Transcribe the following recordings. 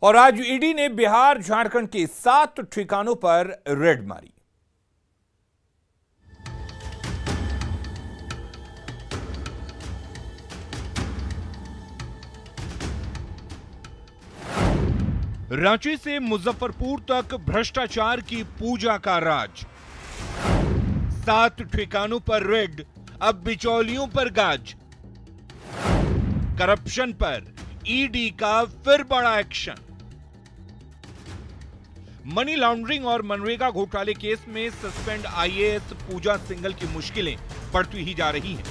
और आज ईडी ने बिहार झारखंड के 7 ठिकानों पर रेड मारी। रांची से मुजफ्फरपुर तक भ्रष्टाचार की पूजा का राज। 7 ठिकानों पर रेड, अब बिचौलियों पर गाज। करप्शन पर ईडी का फिर बड़ा एक्शन। मनी लॉन्ड्रिंग और मनरेगा घोटाले केस में सस्पेंड आईएएस पूजा सिंघल की मुश्किलें बढ़ती ही जा रही हैं।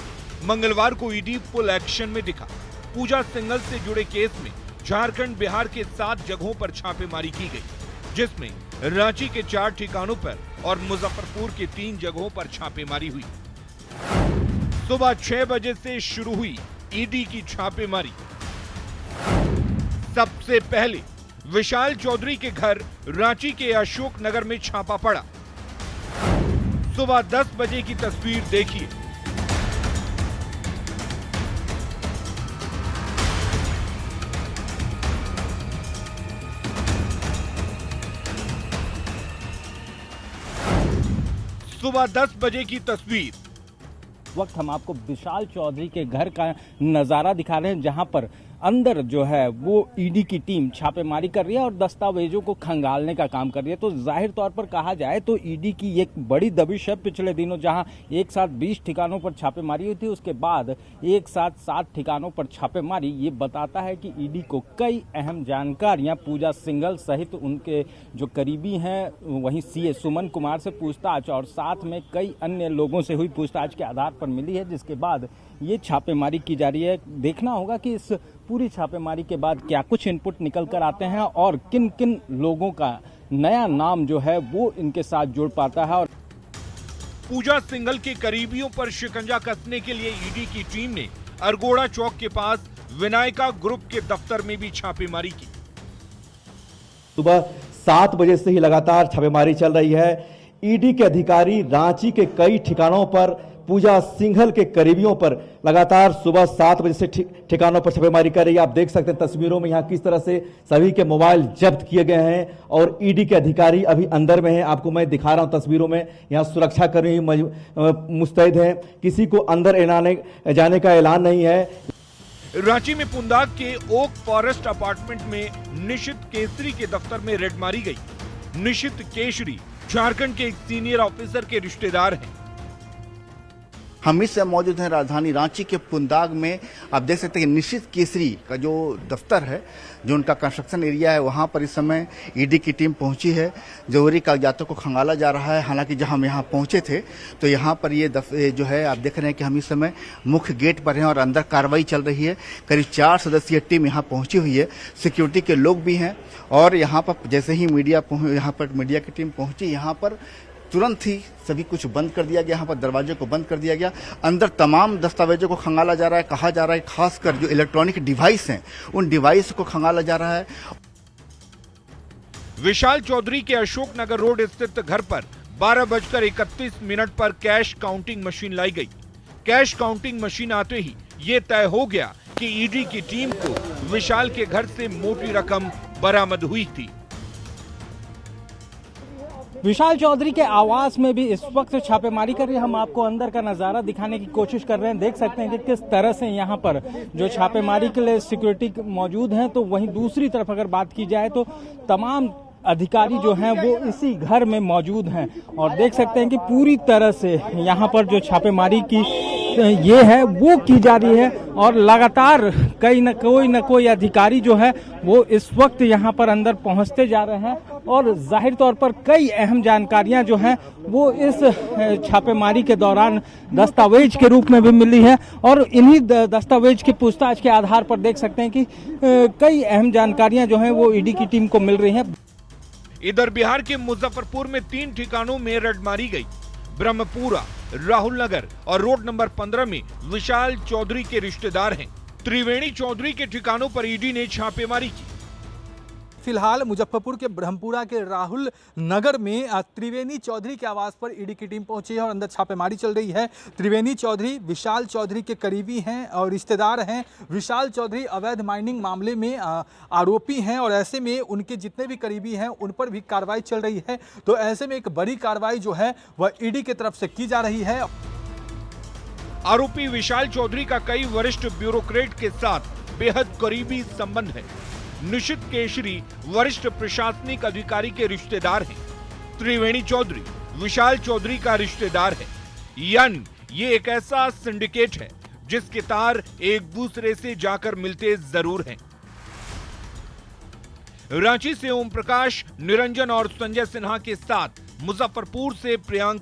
मंगलवार को ईडी फुल एक्शन में दिखा। पूजा सिंघल से जुड़े केस में झारखंड बिहार के 7 जगहों पर छापेमारी की गई, जिसमें रांची के 4 ठिकानों पर और मुजफ्फरपुर के 3 जगहों पर छापेमारी हुई। सुबह 6 बजे से शुरू हुई ईडी की छापेमारी। सबसे पहले विशाल चौधरी के घर रांची के अशोक नगर में छापा पड़ा। सुबह 10 बजे की तस्वीर देखिए। सुबह 10 बजे की तस्वीर। वक्त हम आपको विशाल चौधरी के घर का नज़ारा दिखा रहे हैं, जहां पर अंदर जो है वो ईडी की टीम छापेमारी कर रही है और दस्तावेजों को खंगालने का काम कर रही है। तो जाहिर तौर पर कहा जाए तो ईडी की एक बड़ी दबिश है पिछले दिनों, जहां एक साथ 20 ठिकानों पर छापेमारी हुई थी, उसके बाद एक साथ 7 ठिकानों पर छापेमारी। ये बताता है कि ईडी को कई अहम जानकारियां पूजा सिंघल सहित उनके जो करीबी हैं, वहीं सीए सुमन कुमार से पूछताछ और साथ में कई अन्य लोगों से हुई पूछताछ के आधार पर मिली है, जिसके बाद ये छापेमारी की जा रही है। देखना होगा कि इस पूरी छापेमारी के बाद क्या कुछ इनपुट निकल कर आते हैं और किन किन लोगों का नया नाम जो है वो इनके साथ जुड़ पाता है। और पूजा सिंघल के करीबियों पर शिकंजा कसने के लिए ईडी की टीम ने अरगोड़ा चौक के पास विनायका ग्रुप के दफ्तर में भी छापेमारी की। सुबह 7 बजे से ही लगातार छापेमारी चल रही है। ईडी के अधिकारी रांची के कई ठिकानों पर पूजा सिंघल के करीबियों पर लगातार सुबह 7 बजे से ठिकानों पर छापेमारी कर रही है। आप देख सकते हैं तस्वीरों में यहाँ किस तरह से सभी के मोबाइल जब्त किए गए हैं और ईडी के अधिकारी अभी अंदर में हैं। आपको मैं दिखा रहा हूं तस्वीरों में, यहाँ सुरक्षा करने मुस्तैद है, किसी को अंदर जाने का ऐलान नहीं है। रांची में पुंदाग के ओक फॉरेस्ट अपार्टमेंट में निशित केसरी के दफ्तर में रेड मारी गई। निशित केसरी झारखंड के एक सीनियर ऑफिसर के रिश्तेदार हैं। हम इस समय मौजूद हैं राजधानी रांची के पुंदाग में। आप देख सकते हैं निशित केसरी का जो दफ्तर है, जो उनका कंस्ट्रक्शन एरिया है, वहां पर इस समय ईडी की टीम पहुंची है। जरूरी कागजातों को खंगाला जा रहा है। हालांकि जहां हम यहाँ पहुंचे थे तो यहाँ पर ये जो है आप देख रहे हैं कि हम इस समय मुख्य गेट पर हैं और अंदर कार्रवाई चल रही है। करीब 4 सदस्यीय टीम यहाँ पहुंची हुई है। सिक्योरिटी के लोग भी हैं और यहाँ पर जैसे ही मीडिया की टीम पहुंची, यहाँ पर तुरंत ही सभी कुछ बंद कर दिया गया। यहाँ पर दरवाजे को बंद कर दिया गया। अंदर तमाम दस्तावेजों को खंगाला जा रहा है। कहा जा रहा है खासकर जो इलेक्ट्रॉनिक डिवाइस हैं, उन डिवाइस को खंगाला जा रहा है। विशाल चौधरी के अशोक नगर रोड स्थित घर पर 12:31 पर कैश काउंटिंग मशीन लाई गई। कैश काउंटिंग मशीन आते ही ये तय हो गया कि ईडी की टीम को विशाल के घर से मोटी रकम बरामद हुई थी। विशाल चौधरी के आवास में भी इस वक्त छापेमारी कर रही है। हम आपको अंदर का नजारा दिखाने की कोशिश कर रहे हैं। देख सकते हैं कि किस तरह से यहाँ पर जो छापेमारी के लिए सिक्योरिटी मौजूद हैं, तो वहीं दूसरी तरफ अगर बात की जाए तो तमाम अधिकारी जो हैं वो इसी घर में मौजूद हैं और देख सकते हैं कि पूरी तरह से यहाँ पर जो छापेमारी की ये है वो की जा रही है और लगातार कई न कोई अधिकारी जो है वो इस वक्त यहाँ पर अंदर पहुँचते जा रहे हैं और जाहिर तौर पर कई अहम जानकारियां जो हैं वो इस छापेमारी के दौरान दस्तावेज के रूप में भी मिली है और इन्हीं दस्तावेज की पूछताछ के आधार पर देख सकते हैं कि कई अहम जानकारियां जो हैं वो ईडी की टीम को मिल रही हैं। इधर बिहार के मुजफ्फरपुर में 3 ठिकानों में रेड मारी गई। ब्रह्मपुरा, राहुल नगर और रोड नंबर 15 में विशाल चौधरी के रिश्तेदार हैं। त्रिवेणी चौधरी के ठिकानों पर ईडी ने छापेमारी की। फिलहाल मुजफ्फरपुर के ब्रह्मपुरा के राहुल नगर में त्रिवेणी चौधरी के आवास पर ईडी की टीम पहुंची है और अंदर छापेमारी चल रही है। त्रिवेणी चौधरी विशाल चौधरी के करीबी हैं और रिश्तेदार हैं। विशाल चौधरी अवैध माइनिंग मामले में आरोपी हैं और ऐसे में उनके जितने भी करीबी हैं उन पर भी कार्रवाई चल रही है। तो ऐसे में एक बड़ी कार्रवाई जो है वह ईडी की तरफ से की जा रही है। आरोपी विशाल चौधरी का कई वरिष्ठ ब्यूरोक्रेट के साथ बेहद करीबी संबंध है। निशित केशरी वरिष्ठ प्रशासनिक अधिकारी के रिश्तेदार हैं। त्रिवेणी चौधरी विशाल चौधरी का रिश्तेदार है। यानी ये एक ऐसा सिंडिकेट है जिसके तार एक दूसरे से जाकर मिलते जरूर हैं। रांची से ओम प्रकाश, निरंजन और संजय सिन्हा के साथ मुजफ्फरपुर से प्रियांक